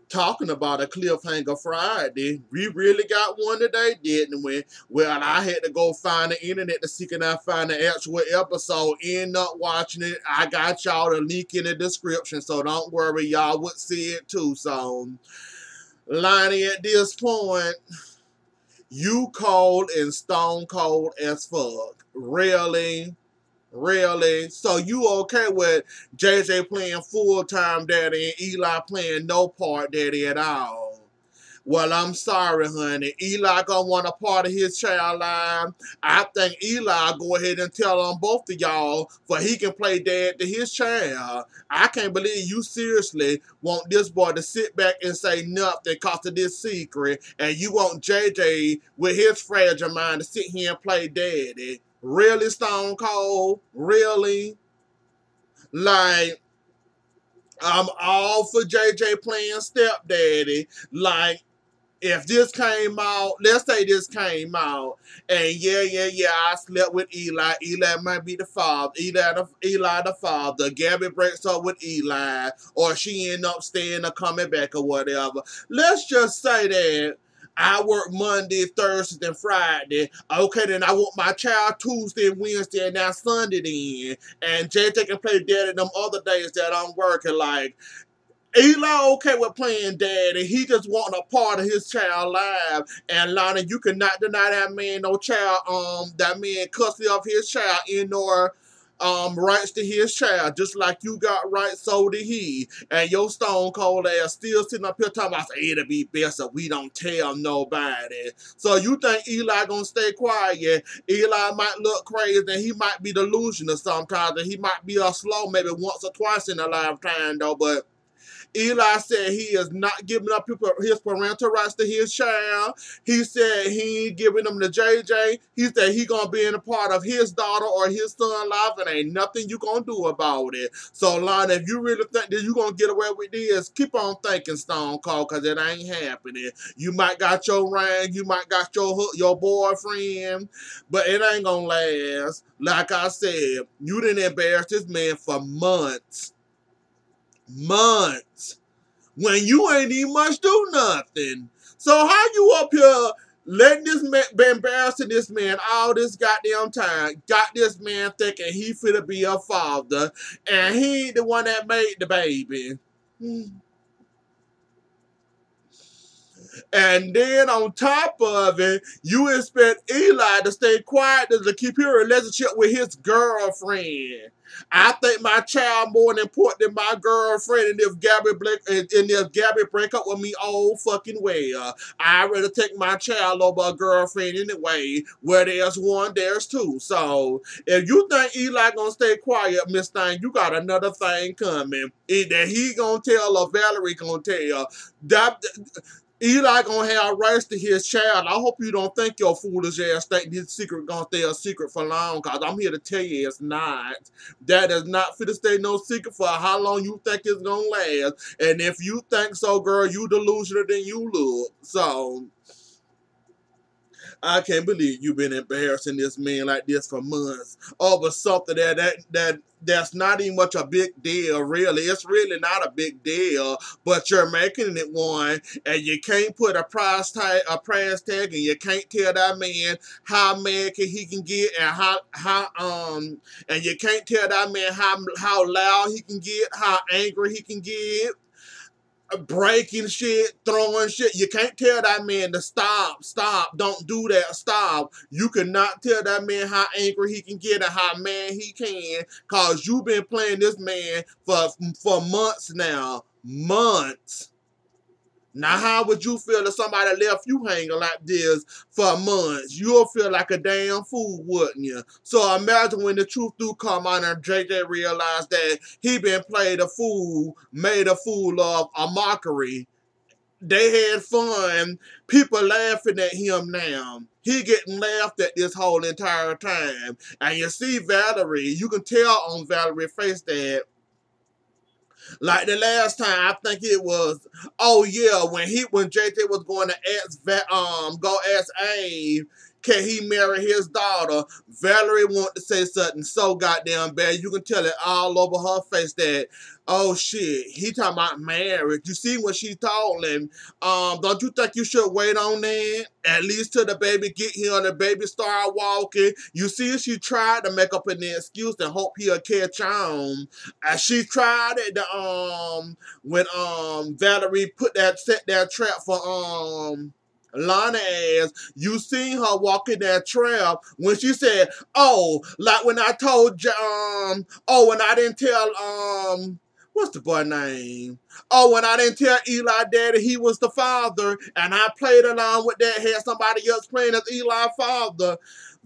Talking about a cliffhanger Friday, we really got one today, didn't we? Well, I had to go find the internet to see can I find the actual episode. End up watching it. I got y'all the link in the description, so don't worry, y'all would see it too. So, Lonnie, at this point, you cold and stone cold as fuck. Really? Really? So you okay with JJ playing full-time daddy and Eli playing no part daddy at all? Well, I'm sorry, honey. Eli gonna want a part of his child line. I think Eli go ahead and tell on both of y'all for he can play dad to his child. I can't believe you seriously want this boy to sit back and say nothing cause of this secret, and you want JJ with his fragile mind to sit here and play daddy. Really, Stone Cold? Really? Like, I'm all for JJ playing stepdaddy. Like, if this came out, let's say this came out, and yeah, I slept with Eli. Eli might be the father. Eli the father. Gabby breaks up with Eli, or she end up staying or coming back or whatever. Let's just say that I work Monday, Thursday, and Friday. Okay, then I want my child Tuesday, Wednesday, and now Sunday then. And JJ can play daddy them other days that I'm working. Like, Eli okay with playing daddy. He just wanting a part of his child life. And Lana, you cannot deny that man no child, that man custody of his child in nor rights to his child. Just like you got rights, so did he. And your stone cold ass still sitting up here talking about it'll be best if we don't tell nobody. So you think Eli gonna stay quiet? Eli might look crazy and he might be delusional sometimes, and he might be a slow maybe once or twice in a lifetime though, but Eli said he is not giving up his parental rights to his child. He said he ain't giving them to JJ. He said he gonna be in a part of his daughter or his son life, and ain't nothing you gonna do about it. So, Lana, if you really think that you gonna get away with this, keep on thinking, Stone Cold, cause it ain't happening. You might got your ring, you might got your boyfriend, but it ain't gonna last. Like I said, you didn't embarrass this man for months. Months when you ain't even much do nothing. So how you up here letting this man be embarrassing this man all this goddamn time? Got this man thinking he finna be a father, and he ain't the one that made the baby. And then on top of it, you expect Eli to stay quiet to keep your relationship with his girlfriend. I think my child more important than my girlfriend, and if Gabby break up with me, oh fucking well. I'd rather take my child over a girlfriend anyway. Where there's one, there's two. So if you think Eli gonna stay quiet, Miss Thing, you got another thing coming. Either he gonna tell or Valerie gonna tell. That Eli gonna have rights to his child. I hope you don't think your foolish ass think this secret gonna stay a secret for long, cause I'm here to tell you it's not. That is not fit to stay no secret for how long you think it's gonna last. And if you think so, girl, you delusional than you look. So I can't believe you've been embarrassing this man like this for months over something that's not even much a big deal, really. It's really not a big deal, but you're making it one, and you can't put a price tag, and you can't tell that man how mad he can get, and and you can't tell that man how loud he can get, how angry he can get, breaking shit, throwing shit. You can't tell that man to stop, don't do that, stop. You cannot tell that man how angry he can get and how mad he can, cause you've been playing this man for months now. Months. Now, how would you feel if somebody left you hanging like this for months? You'll feel like a damn fool, wouldn't you? So imagine when the truth do come out and JJ realized that he been played a fool, made a fool of, a mockery. They had fun. People laughing at him now. He getting laughed at this whole entire time. And you see Valerie, you can tell on Valerie's face that like the last time, I think it was, oh yeah, when JJ was going to go ask Abe, Can he marry his daughter? Valerie want to say something so goddamn bad. You can tell it all over her face that, oh shit, he talking about marriage. You see what she told him? Don't you think you should wait on that? At least till the baby get here and the baby start walking. You see, she tried to make up an excuse and hope he'll catch on. And she tried it when Valerie set that trap for Lana ass. You seen her walking that trail when she said, "Oh, like when I told when I didn't tell what's the boy name? Oh, when I didn't tell Eli daddy he was the father, and I played along with that, had somebody else playing as Eli's father."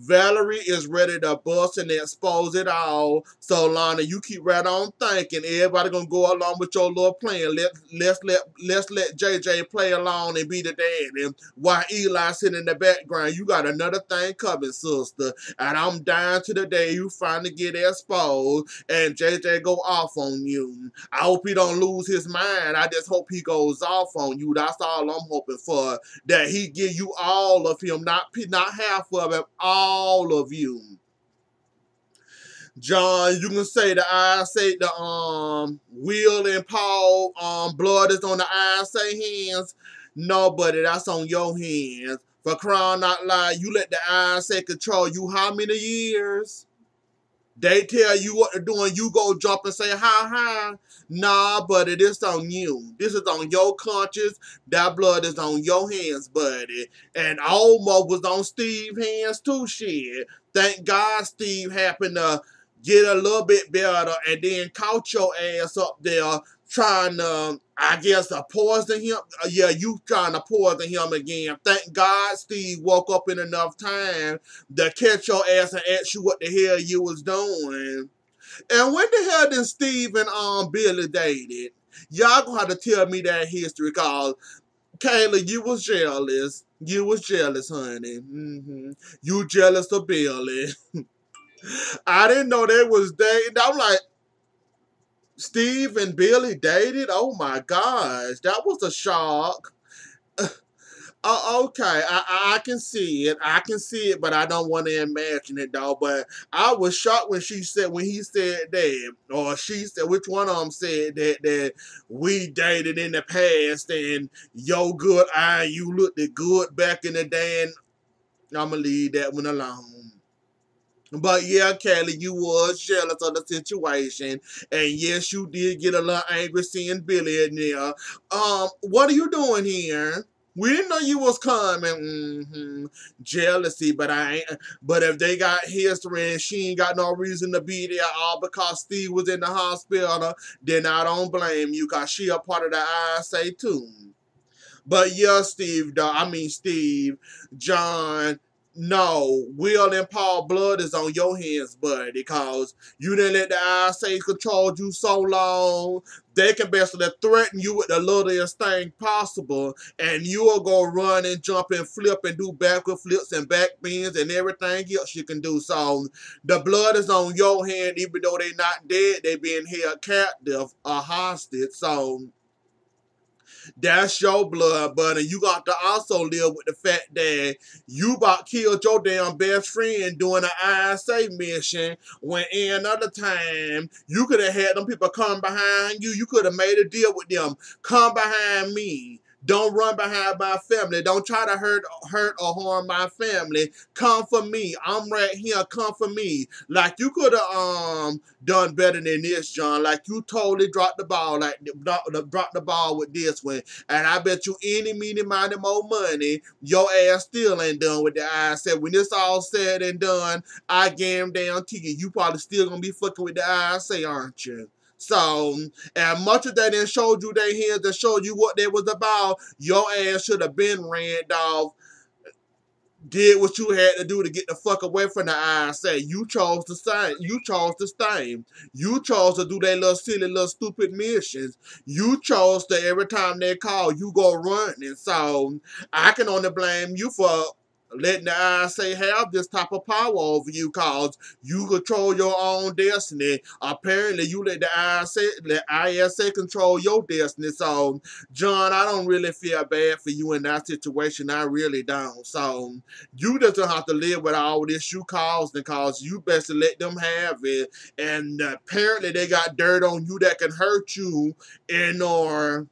Valerie is ready to bust and expose it all. So Lana, you keep right on thinking. Everybody gonna go along with your little plan. Let's let JJ play along and be the daddy. While Eli sitting in the background, you got another thing coming, sister. And I'm dying to the day you finally get exposed and JJ go off on you. I hope he don't lose his mind. I just hope he goes off on you. That's all I'm hoping for. That he give you all of him, not half of him, all of you. John, you can say the Will and Paul blood is on the ISA hands. No, buddy, that's on your hands. For crying out loud, you let the ISA control you how many years? They tell you what to do and you go jump and say, hi. Nah, buddy, this on you. This is on your conscience. That blood is on your hands, buddy. And almost was on Steve's hands too, shit. Thank God Steve happened to get a little bit better and then caught your ass up there trying to, I guess, poison him. Yeah, you trying to poison him again. Thank God Steve woke up in enough time to catch your ass and ask you what the hell you was doing. And when the hell did Steve and Billy dated? Y'all gonna have to tell me that history, cause Kayla, you was jealous. You was jealous, honey. You jealous of Billy. I didn't know they was dating. I'm like, Steve and Billy dated? Oh my gosh, that was a shock. Okay, I can see it. I can see it, but I don't want to imagine it, though. But I was shocked when he said that, or she said, which one of them said that we dated in the past, and yo good eye, you looked good back in the day, and I'm gonna leave that one alone. But yeah, Kelly, you was jealous of the situation, and yes, you did get a little angry seeing Billy in there. What are you doing here? We didn't know you was coming. Jealousy, but I ain't. But if they got history and she ain't got no reason to be there, all because Steve was in the hospital, then I don't blame you, cause she a part of the ISA too. But yeah, Steve, John, no, Will and Paul blood is on your hands, buddy, because you didn't let the ISA control you so long. They can basically threaten you with the littlest thing possible, and you will go run and jump and flip and do backward flips and back bends and everything else you can do. So the blood is on your hand, even though they not dead, they being held captive or hostage. So that's your blood, buddy. You got to also live with the fact that you about killed your damn best friend doing an ISA mission when another time you could have had them people come behind you. You could have made a deal with them. Come behind me. Don't run behind my family. Don't try to hurt or harm my family. Come for me. I'm right here. Come for me. Like you could have done better than this, John. Like you totally dropped the ball. Like dropped the ball with this one. And I bet you any, meeny, miny, more money, your ass still ain't done with the ISA. When this all said and done, I guarantee you probably still gonna be fucking with the ISA, aren't you? So, and much of that didn't showed you their hands and showed you what they was about, your ass should have been ran off, did what you had to do to get the fuck away from the ISA. You chose to stay. You chose to stay. You chose to do their little silly, little stupid missions. You chose to every time they call, you go running. So I can only blame you for letting the ISA have this type of power over you, cause you control your own destiny. Apparently, you let the ISA control your destiny. So, John, I don't really feel bad for you in that situation. I really don't. So, you just don't have to live with all this you caused, because you best to let them have it. And apparently, they got dirt on you that can hurt you, or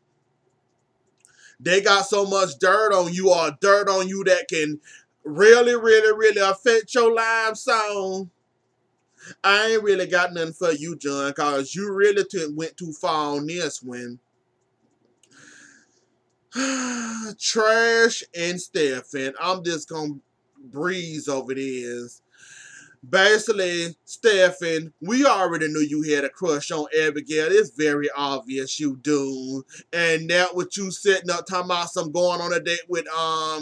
they got so much dirt on you, or dirt on you that can really, really, really affect your life. So I ain't really got nothing for you, John, because you really went too far on this one. Trash and Stefan. I'm just going to breeze over this. Basically, Stefan, we already knew you had a crush on Abigail. It's very obvious you do. And that what you sitting up talking about some going on a date with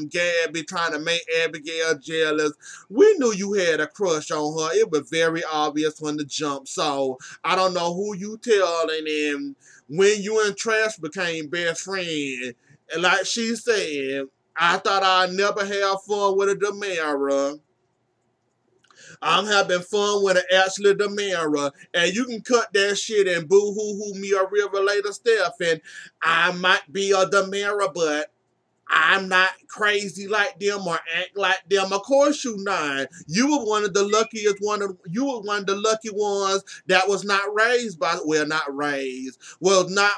Gabby, trying to make Abigail jealous. We knew you had a crush on her. It was very obvious from the jump. So I don't know who you telling him when you and Trash became best friends. And like she said, I thought I'd never have fun with a Demara. I'm having fun with an Ashley Demara, and you can cut that shit and boo-hoo-hoo me a river later, Stefan. I might be a Demara, but I'm not crazy like them or act like them. Of course you not. You were one of the luckiest you were one of the lucky ones that was not raised by, well, not raised, well, not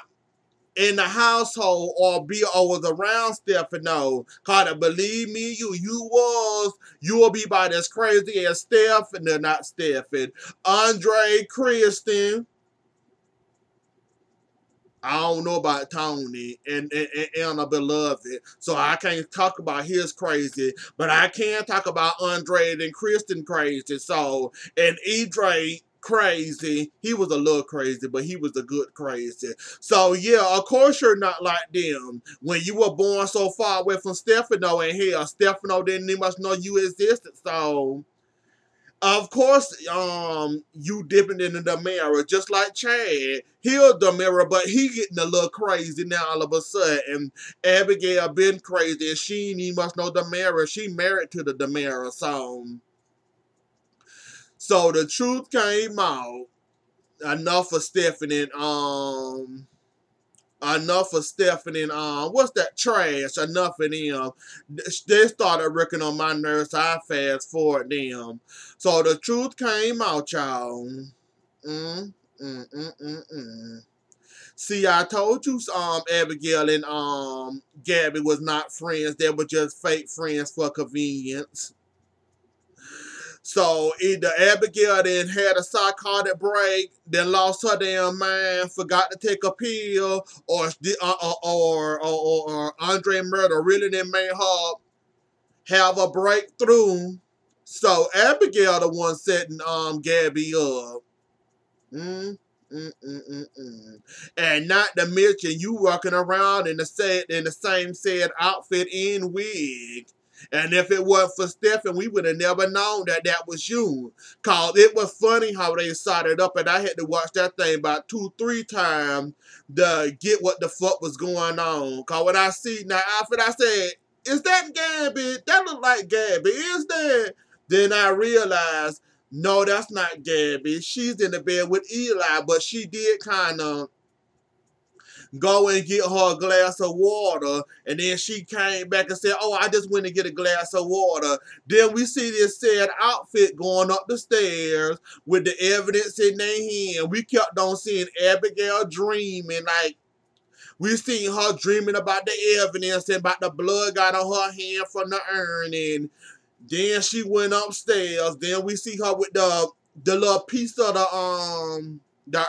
in the household or was around Stefano. Cause believe me, you will be about as crazy as Stefan, no, not Stefan, Andre, Kristen. I don't know about Tony and Anna Beloved, so I can't talk about his crazy, but I can talk about Andre and Kristen crazy. So, and Idre crazy, he was a little crazy, but he was a good crazy. So yeah, of course you're not like them. When you were born so far away from Stefano, and hell, Stefano didn't even know you existed. So of course, you dipping into the mirror, just like Chad. He's the mirror, but he getting a little crazy now all of a sudden. Abigail been crazy, and she ain't even must know the mirror. She married to the Demira, so the truth came out. Enough for Stephanie and enough of Stephanie and what's that trash? Enough of them. They started working on my nerves, so I fast forward them. So the truth came out, y'all. Mm, mm, mm, mm, mm. See, I told you Abigail and Gabby was not friends. They were just fake friends for convenience. So either Abigail then had a psychotic break, then lost her damn mind, forgot to take a pill, or Andre murder really didn't make her have a breakthrough. So Abigail the one setting Gabby up. Mm, And not to mention you walking around in the same said outfit and wig. And if it wasn't for Stefan, we would have never known that that was you. Cause it was funny how they started up, and I had to watch that thing about 2, 3 times to get what the fuck was going on. Cause when I see that outfit, I said, "Is that Gabby? That look like Gabby. Is that?" Then I realized, no, that's not Gabby. She's in the bed with Eli, but she did kind of go and get her a glass of water, and then she came back and said, "Oh, I just went to get a glass of water." Then we see this sad outfit going up the stairs with the evidence in their hand. We kept on seeing Abigail dreaming, like we seen her dreaming about the evidence and about the blood got on her hand from the urn, and then she went upstairs. Then we see her with the little piece of the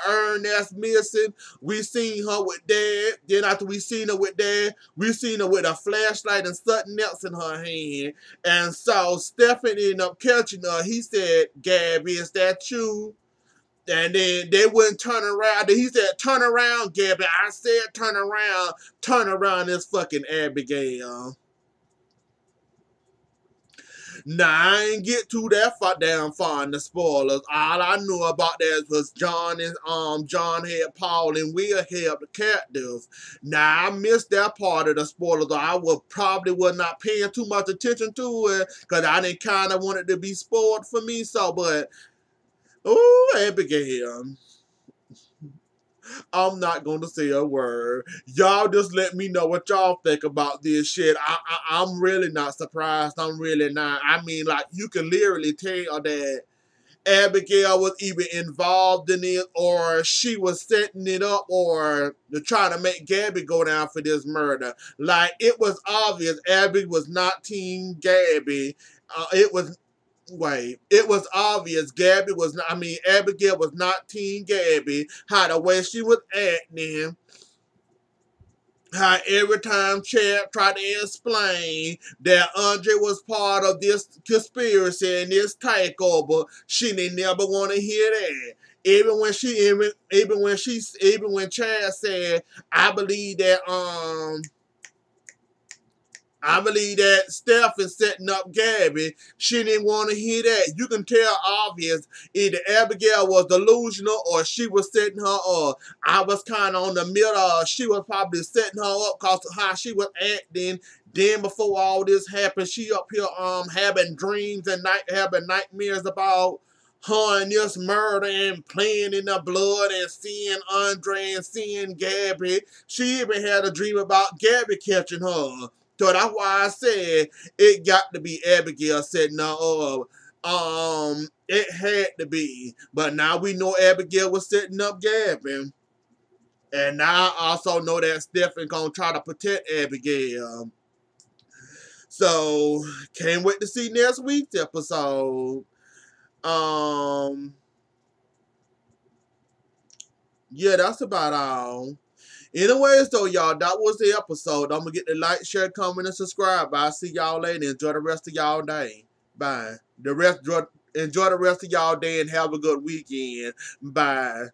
urn that's missing. We seen her with Dad. Then after we seen her with Dad, we seen her with a flashlight and something else in her hand. And so Stefan ended up catching her. He said, "Gabby, is that you?" And then they wouldn't turn around. Then he said, "Turn around, Gabby." I said, "Turn around." Turn around, this fucking Abigail. Now, I ain't get too that far damn far in the spoilers. All I knew about that was John had Paul and Will held the captives. Now, I missed that part of the spoilers. I was not paying too much attention to it because I didn't kind of want it to be spoiled for me. So, but, oh, Abigail. I'm not going to say a word. Y'all just let me know what y'all think about this shit. I'm really not surprised. I'm really not. I mean, like, you can literally tell that Abigail was either involved in it or she was setting it up or to try to make Gabby go down for this murder. Like, it was obvious Abby was not Team Gabby. It was obvious Abigail was not Team Gabby. How the way she was acting, how every time Chad tried to explain that Andre was part of this conspiracy and this takeover, she didn't never want to hear that. Even when Chad said, I believe that Steph is setting up Gabby. She didn't want to hear that. You can tell obvious either Abigail was delusional or she was setting her up. I was kind of on the middle. She was probably setting her up because of how she was acting. Then before all this happened, she up here having dreams and having nightmares about her and this murder and playing in the blood and seeing Andre and seeing Gabby. She even had a dream about Gabby catching her. So that's why I said it got to be Abigail setting her up. It had to be. But now we know Abigail was setting up Gavin. And now I also know that Stefan gonna try to protect Abigail. So can't wait to see next week's episode. Yeah, that's about all. Anyways, though, y'all, that was the episode. I'm gonna get the like, share, comment, and subscribe. I'll see y'all later. Enjoy the rest of y'all day. Bye. Enjoy the rest of y'all day and have a good weekend. Bye.